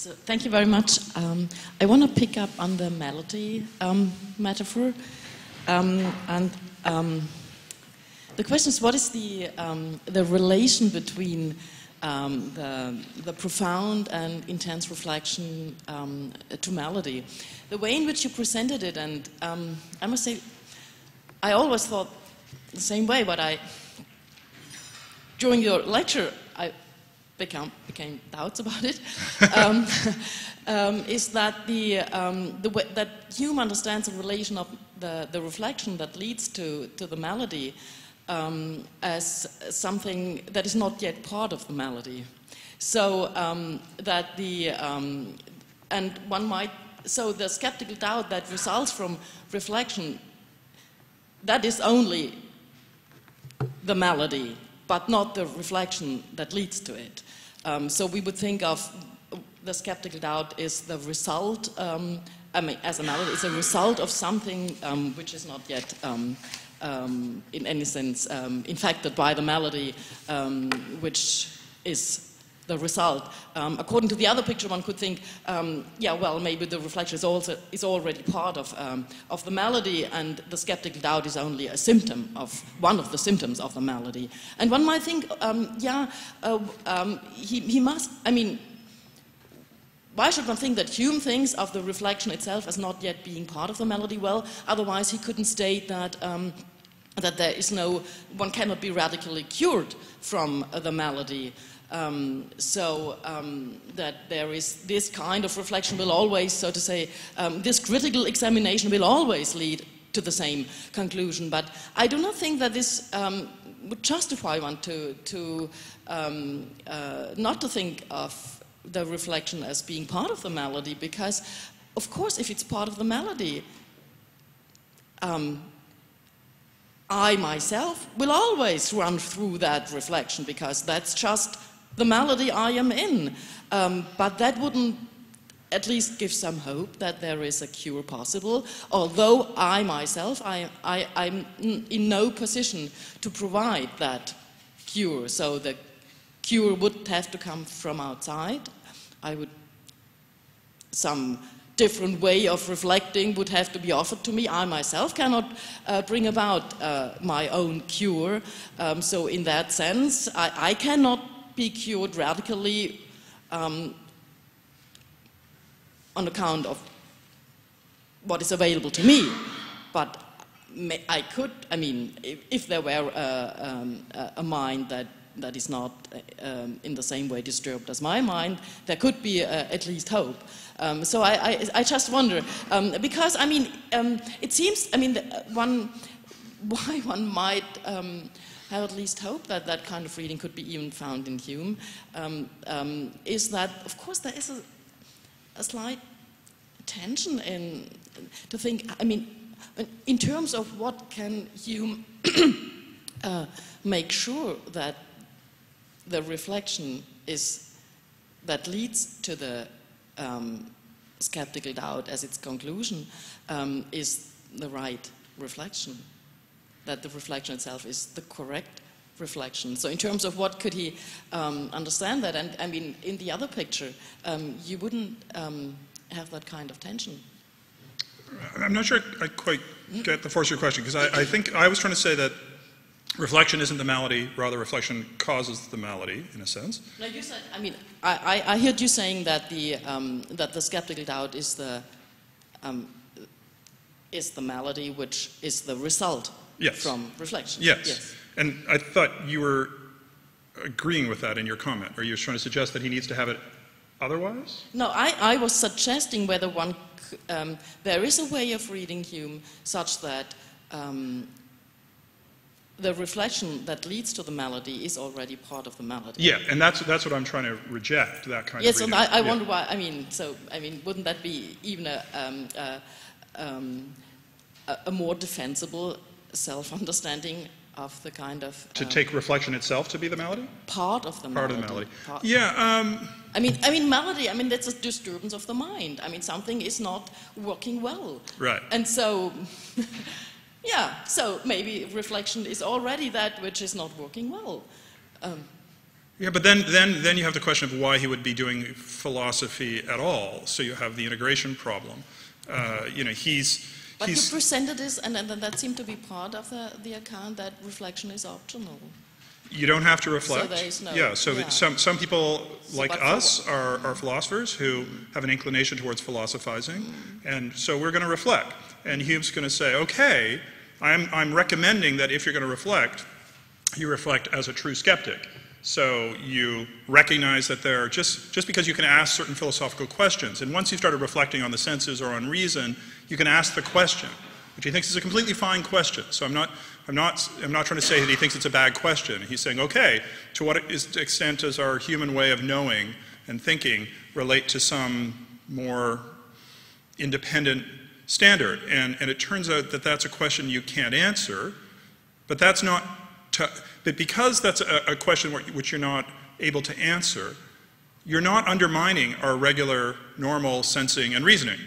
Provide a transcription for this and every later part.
So thank you very much. I want to pick up on the melody metaphor, and the question is, what is the relation between the profound and intense reflection to melody? The way in which you presented it, and I must say, I always thought the same way, but during your lecture, I became doubts about it. Is that the way that Hume understands the relation of the reflection that leads to the melody as something that is not yet part of the melody. So that and one might, so the skeptical doubt that results from reflection, that is only the melody, but not the reflection that leads to it. So we would think of the skeptical doubt is the result, I mean, as a melody, it's a result of something which is not yet, in any sense, infected by the melody, which is the result. According to the other picture, one could think, yeah, well, maybe the reflection is already part of the melody, and the skeptical doubt is only a symptom of one of the symptoms of the melody. And one might think, yeah, he must. I mean, why should one think that Hume thinks of the reflection itself as not yet being part of the melody? Well, otherwise he couldn't state that. That there is no, one cannot be radically cured from the melody. That there is this kind of reflection will always, so to say, this critical examination will always lead to the same conclusion. But I do not think that this would justify one to not to think of the reflection as being part of the melody, because, of course, if it's part of the melody, I myself will always run through that reflection, because that's just the melody I am in. But that wouldn't at least give some hope that there is a cure possible, although I myself, I'm in no position to provide that cure. So the cure would have to come from outside. Some different way of reflecting would have to be offered to me. I myself cannot bring about my own cure. So in that sense, I cannot be cured radically on account of what is available to me. But I could, I mean, if there were a mind that is not in the same way disturbed as my mind, there could be at least hope. So I just wonder, because, I mean, it seems, I mean, why one might have at least hope that that kind of reading could be even found in Hume, is that, of course, there is a slight tension in to think, I mean, in terms of what can Hume make sure that the reflection is that leads to the skeptical doubt as its conclusion is the right reflection, that the reflection itself is the correct reflection. So in terms of what could he understand that, and I mean, in the other picture, you wouldn't have that kind of tension. I'm not sure I quite get the force of your question, because I think I was trying to say that reflection isn't the malady, rather reflection causes the malady, in a sense. No, you said, I mean, I heard you saying that the skeptical doubt is the malady, which is the result from reflection. Yes. And I thought you were agreeing with that in your comment, or you were trying to suggest that he needs to have it otherwise? No, I was suggesting whether one, there is a way of reading Hume such that the reflection that leads to the melody is already part of the melody. Yeah, and that's what I'm trying to reject, that kind of reading. Yes, and I wonder why, I mean, wouldn't that be even a more defensible self-understanding of the kind of... to take reflection itself to be the melody? Part of the melody. Part of the melody. Yeah. I mean, melody, I mean, that's a disturbance of the mind. I mean, something is not working well. Right. And so... Yeah, so maybe reflection is already that which is not working well. Yeah, but then you have the question of why he would be doing philosophy at all. So you have the integration problem. But you presented this, and that seemed to be part of the account, that reflection is optional. You don't have to reflect. So there is no, yeah, so yeah. Some people like us are philosophers who have an inclination towards philosophizing, and so we're going to reflect. And Hume's going to say, okay, I'm recommending that if you're going to reflect, you reflect as a true skeptic. So you recognize that there are just because you can ask certain philosophical questions, and once you started reflecting on the senses or on reason, you can ask the question, which he thinks is a completely fine question. So I'm not trying to say that he thinks it's a bad question. He's saying, okay, to what extent does our human way of knowing and thinking relate to some more independent standard? And it turns out that that's a question you can't answer, but that's not. But because that's a question which you're not able to answer, you're not undermining our regular, normal sensing and reasoning.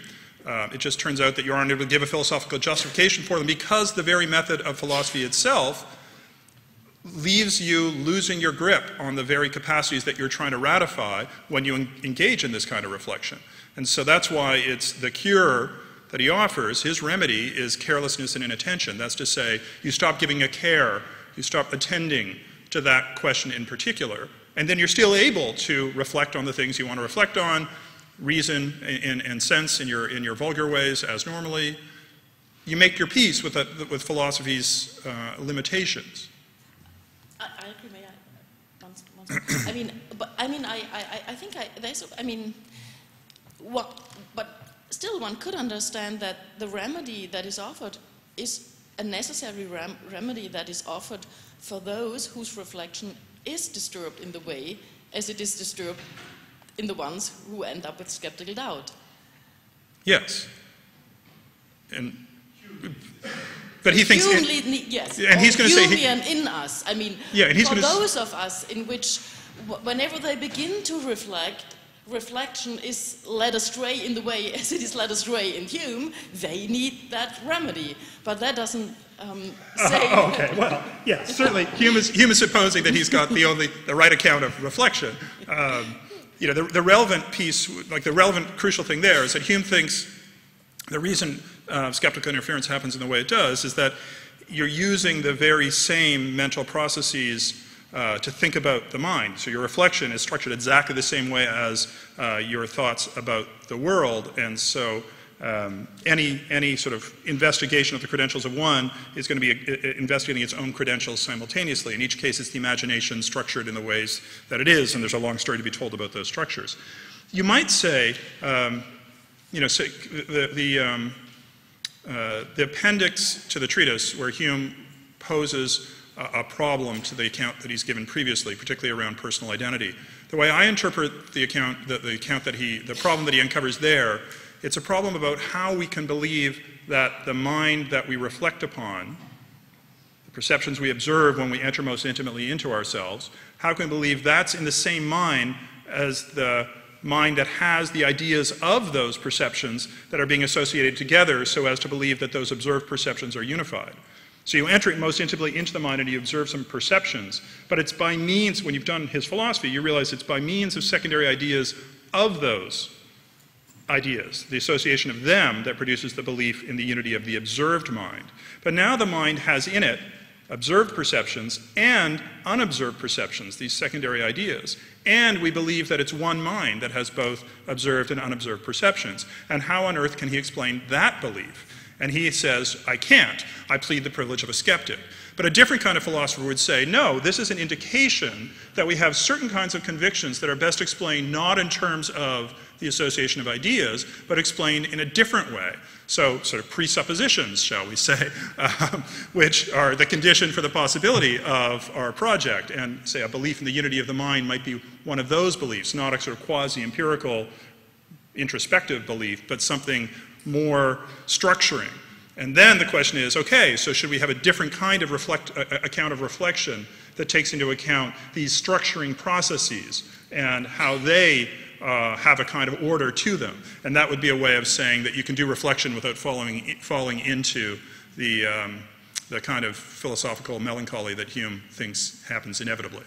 It just turns out that you aren't able to give a philosophical justification for them because the very method of philosophy itself leaves you losing your grip on the very capacities that you're trying to ratify when you engage in this kind of reflection. And so that's why it's the cure that he offers. His remedy is carelessness and inattention. That's to say, you stop giving a care, you stop attending to that question in particular, and then you're still able to reflect on the things you want to reflect on, reason and sense in your vulgar ways as normally. You make your peace with philosophy's limitations. I agree. May I once I think there's. But still, one could understand that the remedy that is offered is a necessary remedy that is offered for those whose reflection is disturbed in the way as it is disturbed in the ones who end up with skeptical doubt. Yes. But he thinks... yes. And he's going to say... Humean in us. I mean, yeah, and he's for those of us in which, whenever they begin to reflect, reflection is led astray in the way as it is led astray in Hume, they need that remedy. But that doesn't say... okay, well, yes, certainly Hume is supposing that he's got the right account of reflection. The relevant piece, like the relevant crucial thing there is that Hume thinks the reason skeptical interference happens in the way it does is that you're using the very same mental processes to think about the mind. So your reflection is structured exactly the same way as your thoughts about the world, and so any sort of investigation of the credentials of one is going to be investigating its own credentials simultaneously. In each case, it's the imagination structured in the ways that it is, and there's a long story to be told about those structures. You might say, the appendix to the treatise where Hume poses a problem to the account that he's given previously, particularly around personal identity. The way I interpret the problem that he uncovers there, it's a problem about how we can believe that the mind that we reflect upon, the perceptions we observe when we enter most intimately into ourselves, how can we believe that's in the same mind as the mind that has the ideas of those perceptions that are being associated together so as to believe that those observed perceptions are unified. So you enter it most intimately into the mind and you observe some perceptions, but it's by means, when you've done his philosophy, you realize it's by means of secondary ideas of those ideas, the association of them, that produces the belief in the unity of the observed mind. But now the mind has in it observed perceptions and unobserved perceptions, these secondary ideas. And we believe that it's one mind that has both observed and unobserved perceptions. And how on earth can he explain that belief? And he says, I can't. I plead the privilege of a skeptic. But a different kind of philosopher would say, no, this is an indication that we have certain kinds of convictions that are best explained not in terms of the association of ideas, but explained in a different way. So sort of presuppositions, shall we say, which are the condition for the possibility of our project. And say a belief in the unity of the mind might be one of those beliefs, not a sort of quasi-empirical introspective belief, but something more structuring. And then the question is, okay, so should we have a different kind of account of reflection that takes into account these structuring processes and how they have a kind of order to them? And that would be a way of saying that you can do reflection without falling into the kind of philosophical melancholy that Hume thinks happens inevitably.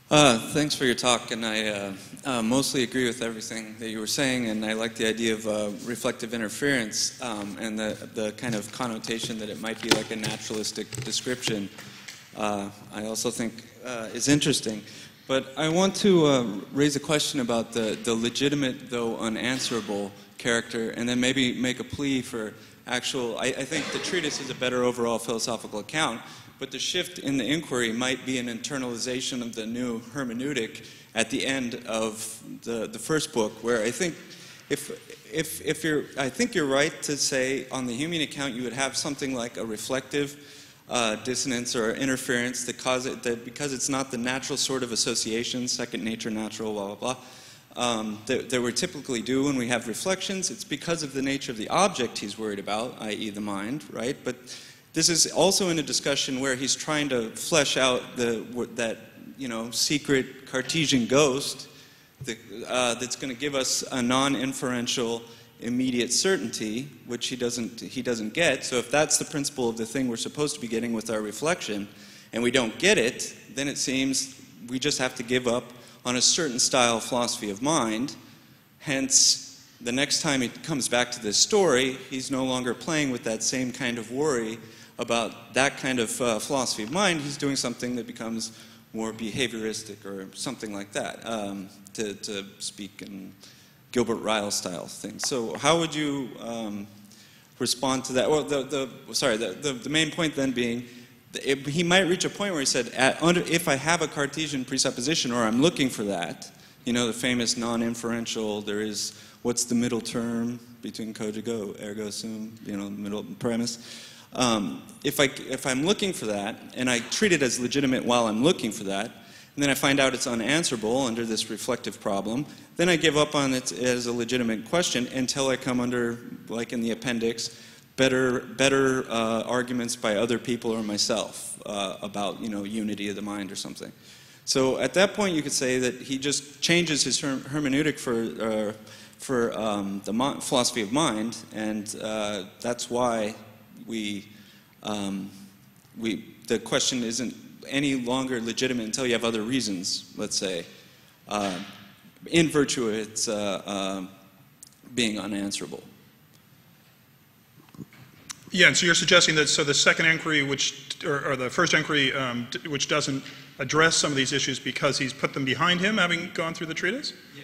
Thanks for your talk, and I mostly agree with everything that you were saying, and I like the idea of reflective interference and the kind of connotation that it might be like a naturalistic description. I also think is interesting. But I want to raise a question about the legitimate, though unanswerable, character, and then maybe make a plea for actual... I think the treatise is a better overall philosophical account, but the shift in the inquiry might be an internalization of the new hermeneutic at the end of the first book, where I think if you're... I think you're right to say on the Humean account you would have something like a reflective dissonance or interference that cause it, that because it's not the natural sort of association, second nature, natural, blah, blah, blah, that we typically do when we have reflections. It's because of the nature of the object he's worried about, i.e. the mind, right? But this is also in a discussion where he's trying to flesh out that secret Cartesian ghost that's going to give us a non-inferential immediate certainty, which he doesn't get. So if that's the principle of the thing we're supposed to be getting with our reflection, and we don't get it, then it seems we just have to give up on a certain style of philosophy of mind. Hence, the next time he comes back to this story, he's no longer playing with that same kind of worry about that kind of philosophy of mind. He's doing something that becomes more behavioristic or something like that, to speak in Gilbert Ryle style things. So how would you respond to that? Well, the main point then being, he might reach a point where he said, if I have a Cartesian presupposition, or I'm looking for that, the famous non-inferential, there is, what's the middle term between cogito, ergo sum, middle premise. If I'm looking for that, and I treat it as legitimate while I'm looking for that, and then I find out it's unanswerable under this reflective problem, then I give up on it as a legitimate question until I come under, like in the appendix, better arguments by other people or myself about unity of the mind or something. So at that point you could say that he just changes his hermeneutic for the philosophy of mind, and that's why the question isn't any longer legitimate until you have other reasons, let's say, in virtue of its being unanswerable. Yeah, and so you're suggesting that the second inquiry, or the first inquiry, which doesn't address some of these issues because he's put them behind him, having gone through the treatise? Yeah.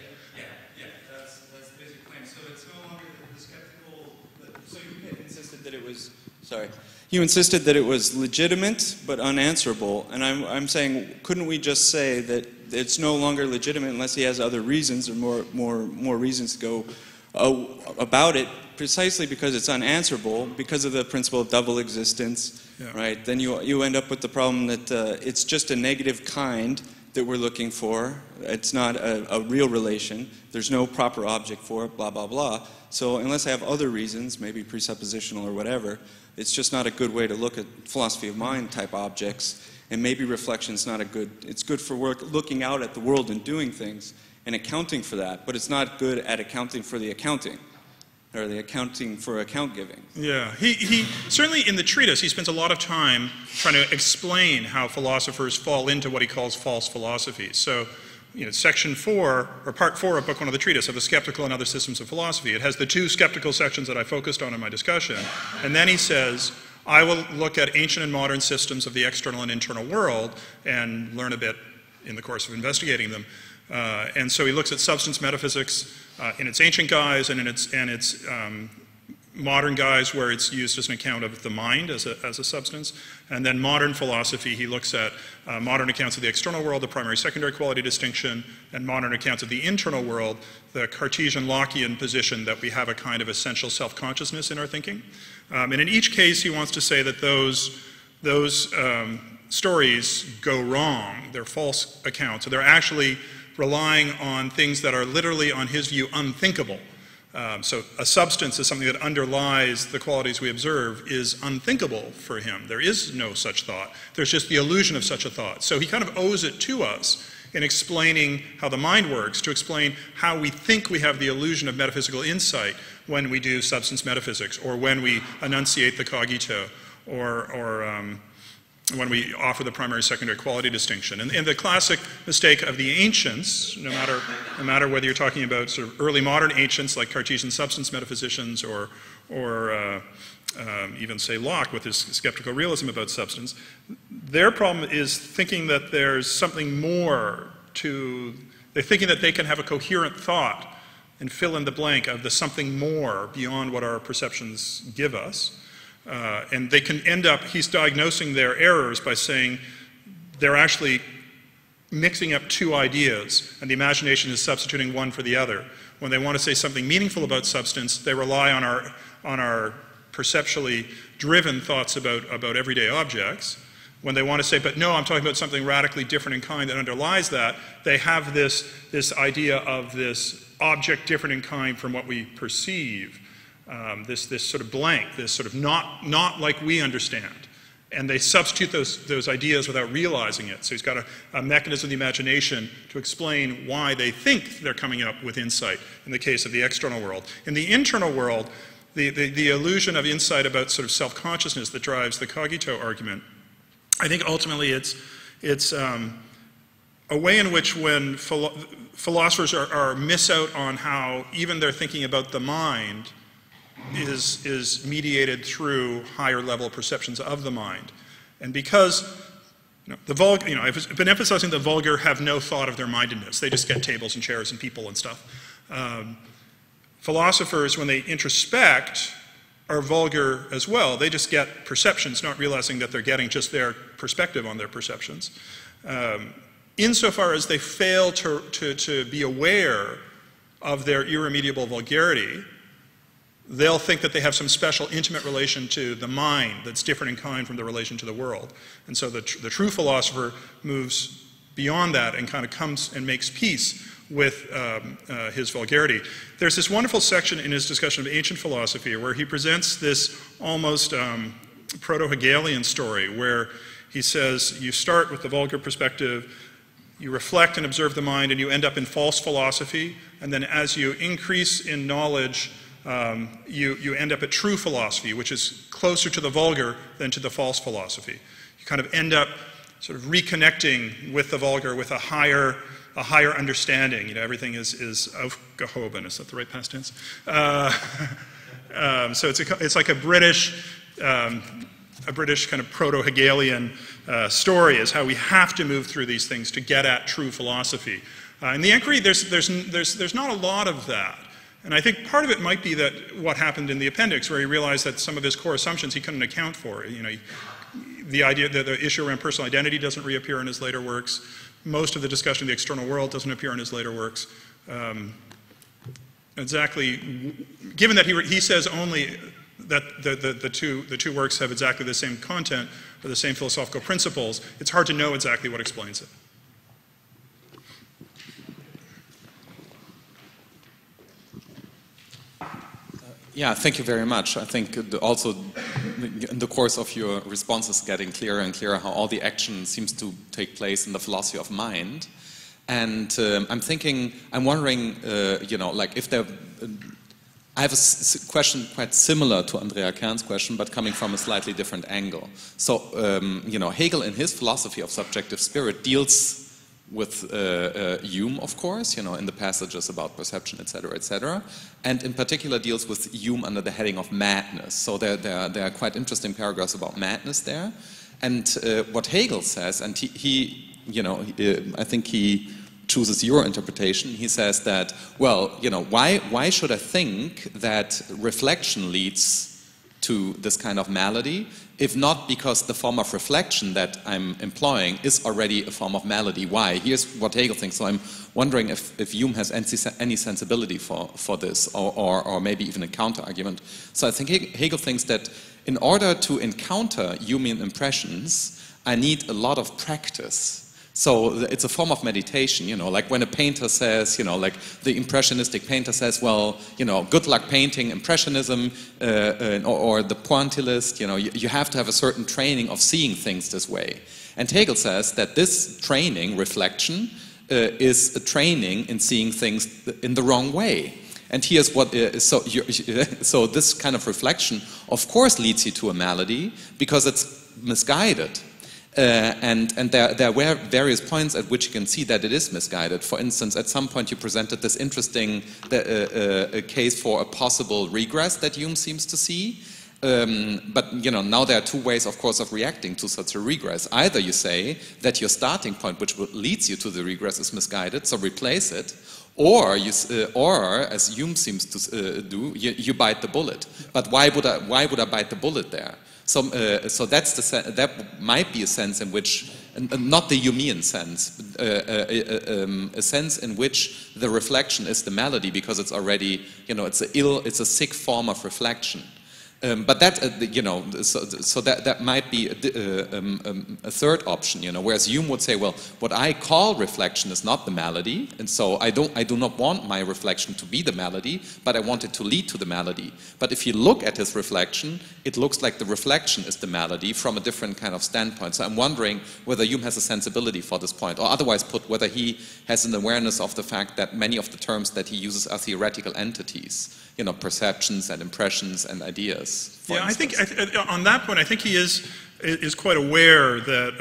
That's the basic claim. So it's no longer the skeptical. So you insisted that it was. Sorry. You insisted that it was legitimate but unanswerable, and I'm saying, couldn't we just say that it's no longer legitimate unless he has other reasons or more reasons to go about it, precisely because it's unanswerable, because of the principle of double existence, yeah. Right? Then you end up with the problem that it's just a negative kind that we're looking for. It's not a real relation. There's no proper object for it, blah, blah, blah. So unless I have other reasons, maybe presuppositional or whatever, it's just not a good way to look at philosophy of mind type objects, and maybe reflection's not it's good for looking out at the world and doing things and accounting for that, but it's not good at accounting for the accounting, or the accounting for account giving. Yeah, he certainly in the treatise, he spends a lot of time trying to explain how philosophers fall into what he calls false philosophies. So, section 4, or part 4 of book 1 of the treatise, of the skeptical and other systems of philosophy. It has the two skeptical sections that I focused on in my discussion. And then he says, I will look at ancient and modern systems of the external and internal world and learn a bit in the course of investigating them. And so he looks at substance metaphysics in its ancient guise and in its modern guise, where it's used as an account of the mind as a substance. And then modern philosophy, he looks at modern accounts of the external world, the primary-secondary quality distinction, and modern accounts of the internal world, the Cartesian Lockean position that we have a kind of essential self-consciousness in our thinking. And in each case, he wants to say that those stories go wrong. They're false accounts. So they're actually relying on things that are literally, on his view, unthinkable. So a substance is something that underlies the qualities we observe is unthinkable for him. There is no such thought. There's just the illusion of such a thought. So he kind of owes it to us in explaining how the mind works, to explain how we think we have the illusion of metaphysical insight when we do substance metaphysics, or when we enunciate the cogito, or when we offer the primary-secondary quality distinction. And the classic mistake of the ancients, no matter whether you're talking about sort of early modern ancients like Cartesian substance metaphysicians or even, say, Locke with his skeptical realism about substance, their problem is thinking that there's something more to, they're thinking that they can have a coherent thought and fill in the blank of the something more beyond what our perceptions give us. And they can end up, he's diagnosing their errors by saying they're actually mixing up two ideas, and the imagination is substituting one for the other. When they want to say something meaningful about substance, they rely on our perceptually driven thoughts about everyday objects. When they want to say, but no, I'm talking about something radically different in kind that underlies that, they have this idea of this object different in kind from what we perceive. This sort of blank, this sort of not like we understand. And they substitute those ideas without realizing it. So he's got a mechanism of the imagination to explain why they think they're coming up with insight in the case of the external world. In the internal world, the illusion of insight about sort of self-consciousness that drives the cogito argument, I think ultimately it's a way in which when philosophers are miss out on how even their thinking about the mind is mediated through higher level perceptions of the mind. And because I've been emphasizing the vulgar have no thought of their mindedness. They just get tables and chairs and people and stuff. Philosophers, when they introspect, are vulgar as well. They just get perceptions, not realizing that they're getting just their perspective on their perceptions. Insofar as they fail to be aware of their irremediable vulgarity, they'll think that they have some special intimate relation to the mind that's different in kind from the relation to the world. And so the true philosopher moves beyond that and kind of comes and makes peace with his vulgarity. There's this wonderful section in his discussion of ancient philosophy where he presents this almost proto-Hegelian story where he says you start with the vulgar perspective, you reflect and observe the mind, and you end up in false philosophy, and then as you increase in knowledge, you end up at true philosophy, which is closer to the vulgar than to the false philosophy. You kind of end up sort of reconnecting with the vulgar with a higher understanding. You know, everything is aufgehoben. Is that the right past tense? So it's like a British kind of proto-Hegelian story is how we have to move through these things to get at true philosophy. In the inquiry, there's not a lot of that. And I think part of it might be that what happened in the appendix, where he realized that some of his core assumptions he couldn't account for. You know, the idea that the issue around personal identity doesn't reappear in his later works. Most of the discussion of the external world doesn't appear in his later works. Exactly, given that he says only that the two works have exactly the same content or the same philosophical principles, it's hard to know exactly what explains it. Yeah, thank you very much. I think also in the course of your responses getting clearer and clearer how all the action seems to take place in the philosophy of mind. And I'm wondering, like if there, I have a question quite similar to Andrea Kern's question, but coming from a slightly different angle. So, Hegel in his philosophy of subjective spirit deals with Hume, of course, in the passages about perception, etc., and in particular deals with Hume under the heading of madness. So there are quite interesting paragraphs about madness there. And what Hegel says, and I think he chooses your interpretation. He says that, well, why should I think that reflection leads to this kind of malady, if not because the form of reflection that I'm employing is already a form of malady? Why? Here's what Hegel thinks. So I'm wondering if Hume has any sensibility for this, or maybe even a counter-argument. So I think Hegel thinks that in order to encounter Humean impressions, I need a lot of practice. So it's a form of meditation, like when a painter says, like the impressionistic painter says, well, good luck painting impressionism, or the pointillist, you have to have a certain training of seeing things this way. And Hegel says that this training, reflection, is a training in seeing things in the wrong way. And here's what, so this kind of reflection, of course, leads you to a malady because it's misguided. And there were various points at which you can see that it is misguided. For instance, at some point you presented this interesting case for a possible regress that Hume seems to see. But now there are two ways, of course, of reacting to such a regress. Either you say that your starting point, which leads you to the regress, is misguided, so replace it, or as Hume seems to do, you bite the bullet. But why would I bite the bullet there? So that might be a sense in which, not the Humean sense, a sense in which the reflection is the malady, because it's already, it's a sick form of reflection. But that, so that might be a third option, whereas Hume would say, well, what I call reflection is not the malady, and so I do not want my reflection to be the malady, but I want it to lead to the malady. But if you look at his reflection, it looks like the reflection is the malady from a different kind of standpoint. So I'm wondering whether Hume has a sensibility for this point, or otherwise put, whether he has an awareness of the fact that many of the terms that he uses are theoretical entities. Perceptions and impressions and ideas. Yeah, instance. I think on that point, I think he is quite aware that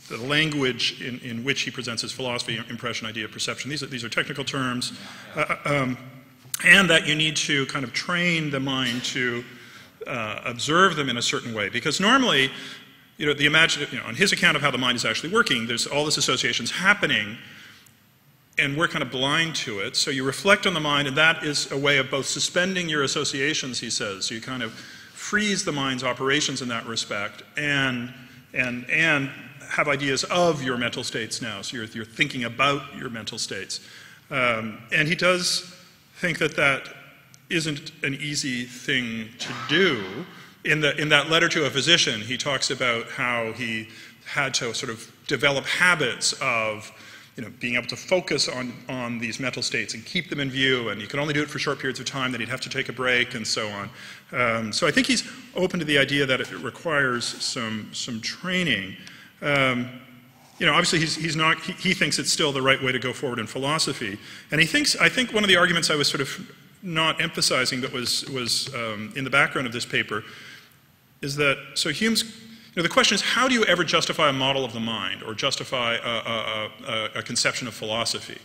the language in which he presents his philosophy, impression, idea, perception, these are technical terms, and that you need to kind of train the mind to observe them in a certain way, because normally, on his account of how the mind is actually working, there's all this associations happening. And we're kind of blind to it. So you reflect on the mind, and that is a way of both suspending your associations, he says. So you kind of freeze the mind's operations in that respect, and have ideas of your mental states now. So you're thinking about your mental states. And he does think that isn't an easy thing to do. In that letter to a physician, he talks about how he had to sort of develop habits of being able to focus on these mental states and keep them in view, and you can only do it for short periods of time, then he'd have to take a break and so on. So I think he's open to the idea that it requires some training. Obviously he thinks it's still the right way to go forward in philosophy, and I think one of the arguments I was sort of not emphasizing that was in the background of this paper is that, so Hume's, the question is, how do you ever justify a model of the mind or justify a conception of philosophy?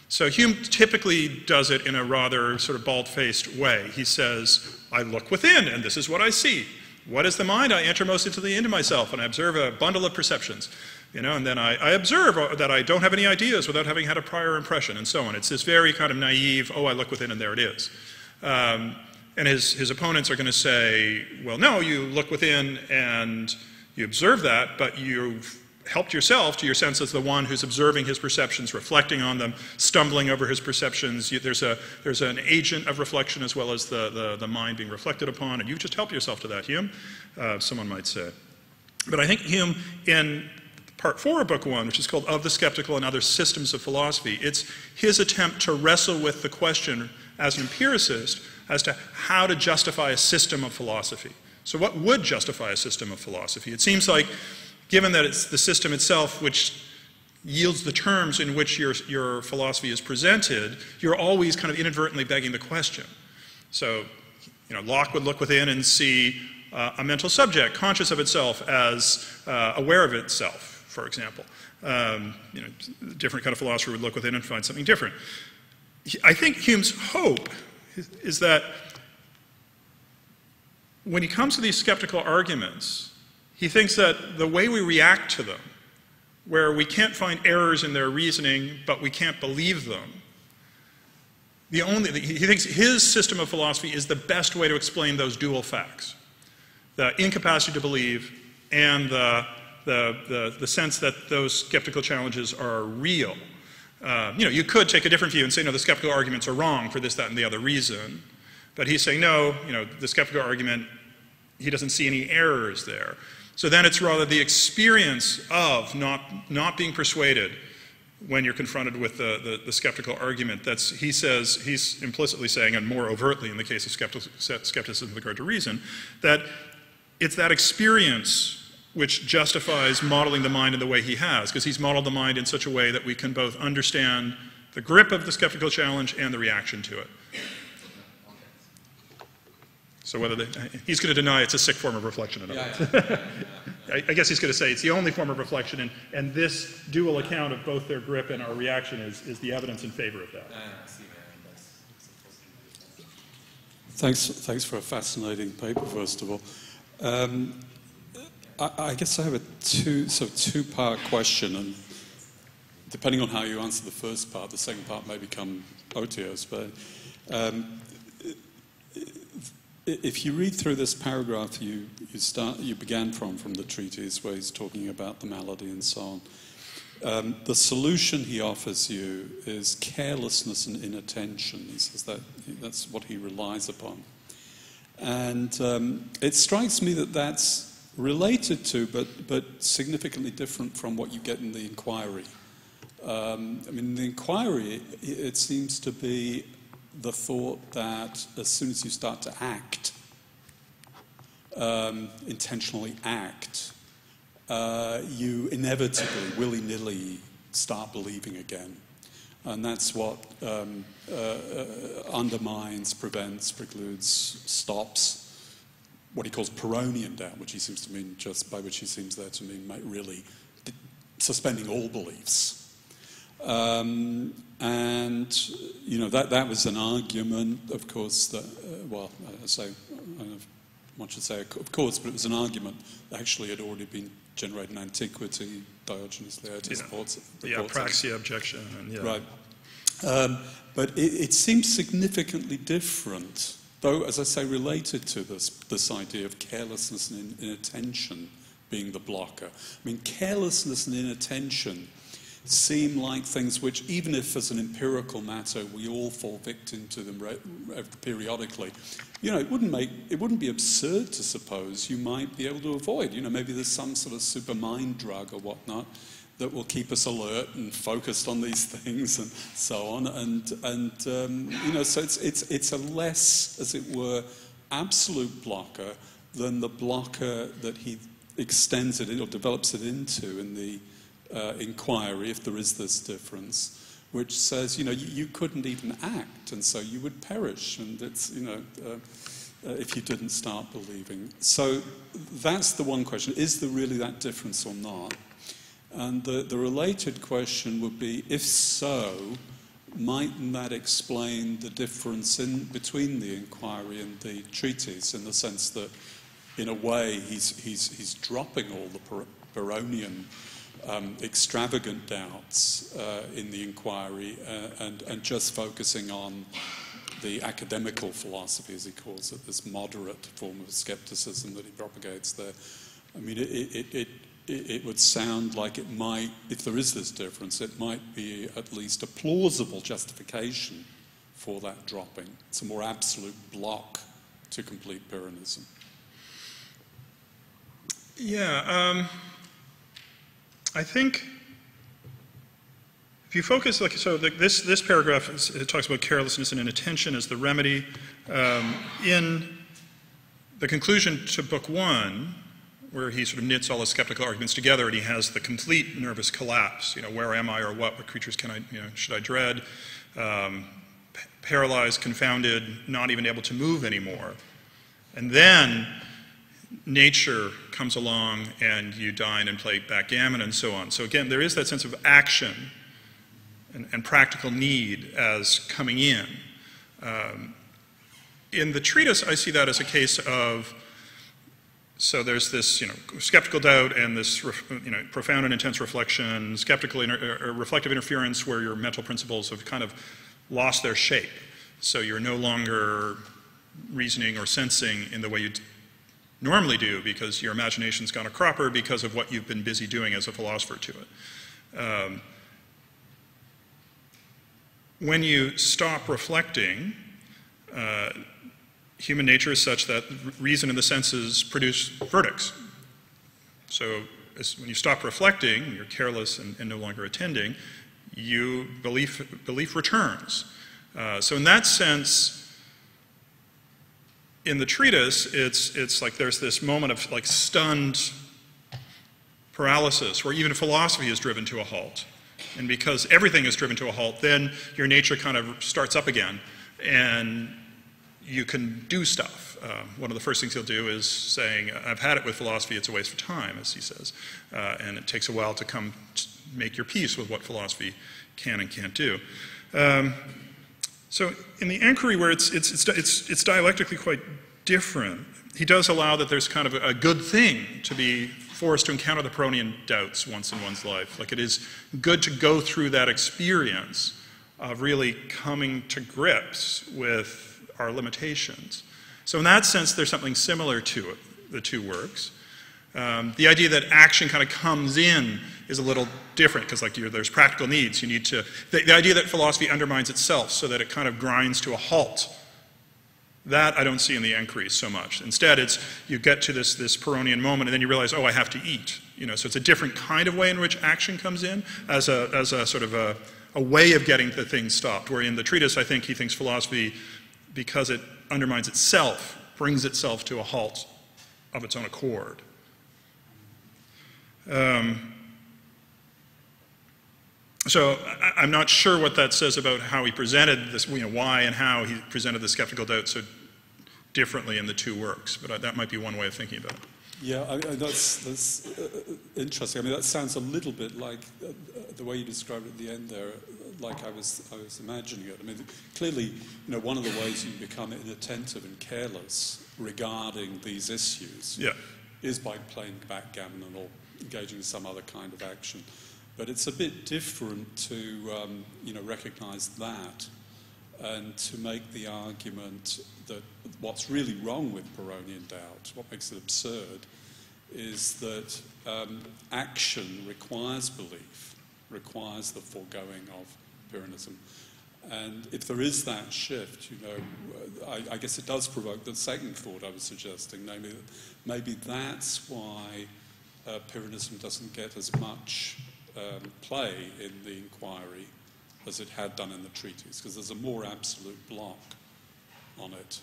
So Hume typically does it in a rather sort of bald-faced way. He says, I look within, and this is what I see. What is the mind? I enter most into myself, and I observe a bundle of perceptions. And then I observe that I don't have any ideas without having had a prior impression, and so on. It's this very kind of naive, I look within, and there it is. And his opponents are going to say, well, no, you look within and you observe that, but you've helped yourself to your sense as the one who's observing his perceptions, reflecting on them, stumbling over his perceptions. There's an agent of reflection as well as the mind being reflected upon, and you've just helped yourself to that, Hume, someone might say. But I think Hume, in Part 4 of Book 1, which is called Of the Skeptical and Other Systems of Philosophy, it's his attempt to wrestle with the question as an empiricist as to how to justify a system of philosophy. So what would justify a system of philosophy? It seems like, given that it's the system itself which yields the terms in which your philosophy is presented, you're always kind of inadvertently begging the question. So, Locke would look within and see a mental subject conscious of itself as aware of itself, for example. Different kind of philosopher would look within and find something different. I think Hume's hope is that when he comes to these skeptical arguments, he thinks that the way we react to them, where we can't find errors in their reasoning, but we can't believe them, he thinks his system of philosophy is the best way to explain those dual facts. The incapacity to believe and the sense that those skeptical challenges are real. You could take a different view and say, no, the skeptical arguments are wrong for this, that, and the other reason. But he's saying, no, the skeptical argument, he doesn't see any errors there. So then it's rather the experience of not being persuaded when you're confronted with the skeptical argument. He says, he's implicitly saying, and more overtly in the case of skepticism with regard to reason, that it's that experience which justifies modeling the mind in the way he has, because he's modeled the mind in such a way that we can both understand the grip of the skeptical challenge and the reaction to it. So whether he's going to deny it's a sick form of reflection or not. I guess he's going to say it's the only form of reflection, and this dual account of both their grip and our reaction is the evidence in favor of that. Thanks for a fascinating paper, first of all. I guess I have a two-part question, and depending on how you answer the first part, the second part may become odious, but if you read through this paragraph you began from the treatise where he's talking about the malady and so on, the solution he offers you is carelessness and inattention. He says that's what he relies upon. And it strikes me that that's related to, but significantly different from what you get in the inquiry. I mean, in the inquiry, it seems to be the thought that as soon as you start to act, intentionally act, you inevitably, willy-nilly, start believing again. And that's what undermines, prevents, precludes, stops what he calls Pyrrhonian doubt, which he seems to mean, just by which he seems there to mean really suspending all beliefs. And, you know, that was an argument, of course, that, well, I say, I don't know if one should say of course, but it was an argument that actually had already been generated in antiquity. Diogenes Laertius supports it. The apraxia objection. And, Right. But it seems significantly different, though, as I say, related to this idea of carelessness and inattention being the blocker. I mean, carelessness and inattention seem like things which, even if as an empirical matter we all fall victim to them periodically, you know, it wouldn't be absurd to suppose you might be able to avoid. You know, maybe there's some sort of super mind drug or whatnot that will keep us alert and focused on these things and so on. And you know, so it's a less, as it were, absolute blocker than the blocker that he extends it in or develops it into in the inquiry, if there is this difference, which says, you know, you couldn't even act, and so you would perish, and it's, you know, if you didn't start believing. So that's the one question: is there really that difference or not? And the related question would be, if so, mightn't that explain the difference between the inquiry and the treatise, in the sense that, in a way, he's dropping all the Pyrrhonian extravagant doubts in the inquiry and just focusing on the academical philosophy, as he calls it, this moderate form of skepticism that he propagates there. I mean, it would sound like it might, if there is this difference, it might be at least a plausible justification for that dropping. It's a more absolute block to complete Pyrrhonism. Yeah, I think if you focus, like, so this paragraph, it talks about carelessness and inattention as the remedy. In the conclusion to Book 1, where he sort of knits all his skeptical arguments together, and he has the complete nervous collapse. You know, where am I, or what creatures can I, you know, should I dread? Paralyzed, confounded, not even able to move anymore. And then nature comes along and you dine and play backgammon and so on. So again, there is that sense of action and practical need as coming in. In the treatise, I see that as a case of, so there's this, you know, skeptical doubt and this, you know, profound and intense reflection, skeptical reflective interference where your mental principles have kind of lost their shape. So you're no longer reasoning or sensing in the way you normally do, because your imagination's gone a cropper because of what you've been busy doing as a philosopher to it. When you stop reflecting, human nature is such that reason and the senses produce verdicts. So when you stop reflecting, you're careless and no longer attending, belief returns. So in that sense, in the treatise, it's like there's this moment of like stunned paralysis where even philosophy is driven to a halt. And because everything is driven to a halt, then your nature kind of starts up again. And you can do stuff. One of the first things he'll do is saying, I've had it with philosophy, it's a waste of time, as he says. And it takes a while to come to make your peace with what philosophy can and can't do. So in the inquiry where it's dialectically quite different, he does allow that there's kind of a good thing to be forced to encounter the Pyrrhonian doubts once in one's life. Like, it is good to go through that experience of really coming to grips with our limitations. So in that sense, there's something similar to it, the two works. The idea that action kind of comes in is a little different, because like there's practical needs. You need to, the idea that philosophy undermines itself so that it kind of grinds to a halt, that I don't see in the inquiries so much. Instead, it's you get to this Pyrrhonian moment and then you realize, oh, I have to eat. So it's a different kind of way in which action comes in as a sort of a way of getting the thing stopped. Where in the treatise, I think he thinks philosophy, because it undermines itself, brings itself to a halt of its own accord. So I'm not sure what that says about how he presented this, why and how he presented the skeptical doubt so differently in the two works, but that might be one way of thinking about it. Yeah, that's interesting. I mean, that sounds a little bit like the way you described it at the end there, like I was imagining it. I mean, clearly, one of the ways you become inattentive and careless regarding these issues is by playing backgammon or engaging in some other kind of action. But it's a bit different to, recognise that and to make the argument that what's really wrong with Pyrrhonian doubt, what makes it absurd, is that action requires belief, requires the foregoing of Pyrrhonism. And if there is that shift, I guess it does provoke the second thought I was suggesting, namely that maybe that's why Pyrrhonism doesn't get as much play in the inquiry as it had done in the treatise, because there's a more absolute block on it.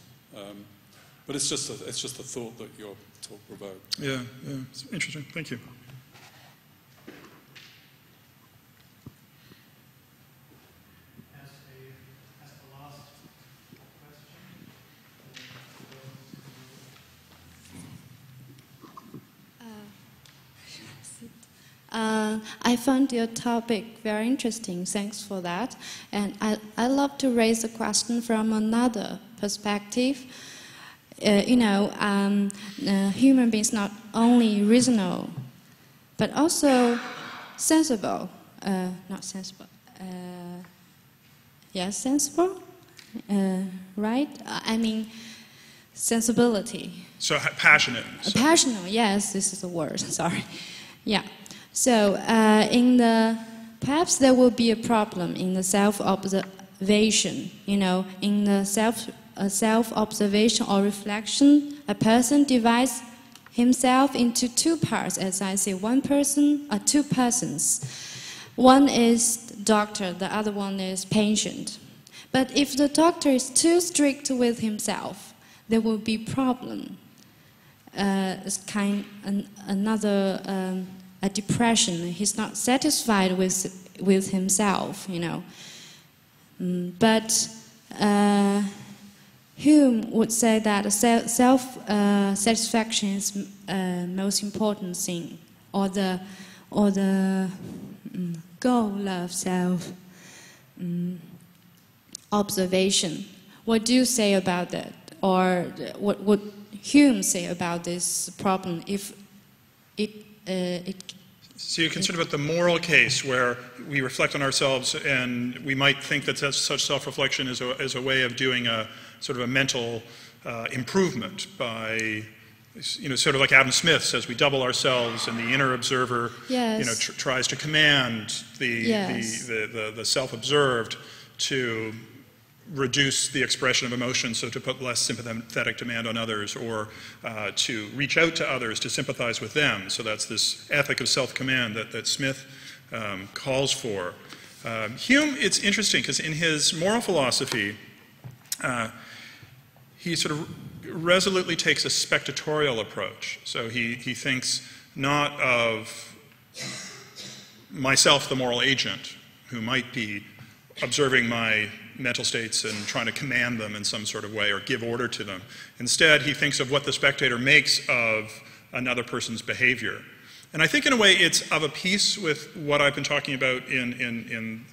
But it's just a thought that your talk provoked. Yeah, it's interesting. Thank you. As the last question. I found your topic very interesting. Thanks for that. And I love to raise a question from another perspective. Human beings not only reasonable, but also sensible. Not sensible. Yes, sensible. Right? I mean, sensibility. So passionate. Passionate. Yes, this is the word. Sorry. Yeah. So, perhaps there will be a problem in the self-observation. In the self-observation or reflection, a person divides himself into two parts, as I say, one person or two persons. One is doctor, the other one is patient. But if the doctor is too strict with himself, there will be problem. It's a depression. He's not satisfied with himself, But Hume would say that self-satisfaction is most important thing, or the goal of self-observation. What do you say about that? Or what would Hume say about this problem if So you're concerned about the moral case where we reflect on ourselves and we might think that such self-reflection is a way of doing a sort of a mental improvement by, sort of like Adam Smith says, we double ourselves and the inner observer, tries to command the self-observed to reduce the expression of emotion, so to put less sympathetic demand on others, or to reach out to others to sympathize with them. So that's this ethic of self-command that Smith calls for. Hume, it's interesting, because in his moral philosophy, he sort of resolutely takes a spectatorial approach. So he thinks not of myself, the moral agent, who might be observing my mental states and trying to command them in some sort of way or give order to them. Instead, he thinks of what the spectator makes of another person's behavior. And I think in a way it's of a piece with what I've been talking about in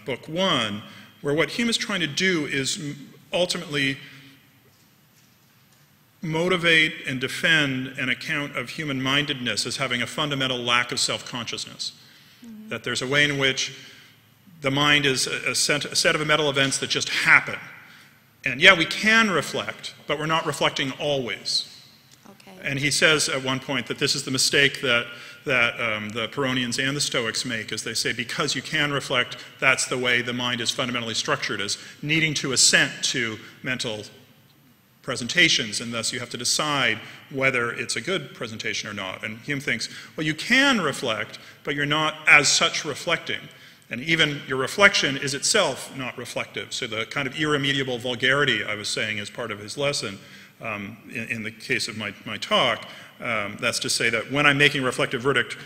Book 1, where what Hume is trying to do is ultimately motivate and defend an account of human-mindedness as having a fundamental lack of self-consciousness. Mm-hmm. That there's a way in which the mind is a set of mental events that just happen. And yeah, we can reflect, but we're not reflecting always. Okay. And he says at one point that this is the mistake that the Pyrrhonians and the Stoics make, is they say because you can reflect, that's the way the mind is fundamentally structured, as needing to assent to mental presentations, and thus you have to decide whether it's a good presentation or not. And Hume thinks, well, you can reflect, but you're not as such reflecting. And even your reflection is itself not reflective. So the kind of irremediable vulgarity I was saying as part of his lesson, in the case of my talk, that's to say that when I'm making a reflective verdict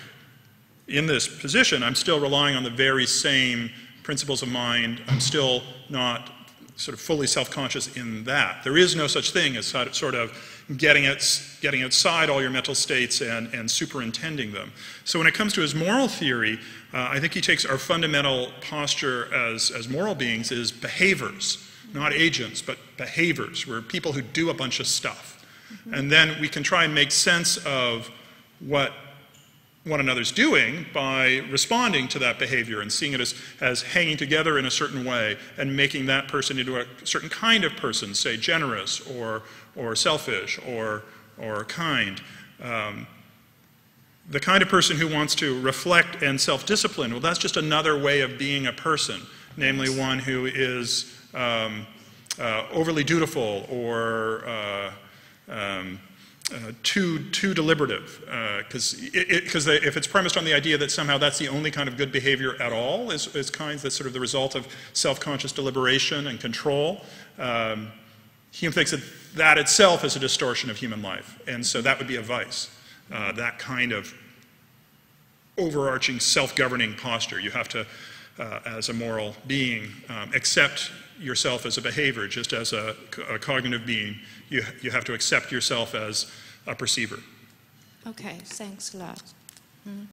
in this position, I'm still relying on the very same principles of mind. I'm still not sort of fully self-conscious in that. There is no such thing as sort of getting outside all your mental states and superintending them. So when it comes to his moral theory, I think he takes our fundamental posture as moral beings is behaviors, not agents, but behaviors. We're people who do a bunch of stuff. Mm-hmm. And then we can try and make sense of what one another's doing by responding to that behavior and seeing it as hanging together in a certain way and making that person into a certain kind of person, say generous or selfish or kind. The kind of person who wants to reflect and self-discipline, well, that's just another way of being a person, namely one who is overly dutiful or too deliberative, because if it's premised on the idea that somehow that's the only kind of good behavior at all, is kinds that's sort of the result of self-conscious deliberation and control, Hume thinks that itself is a distortion of human life, and so that would be a vice. That kind of overarching self-governing posture. You have to, as a moral being, accept yourself as a behavior, just as a cognitive being. You have to accept yourself as a perceiver. Okay, thanks a lot. Mm.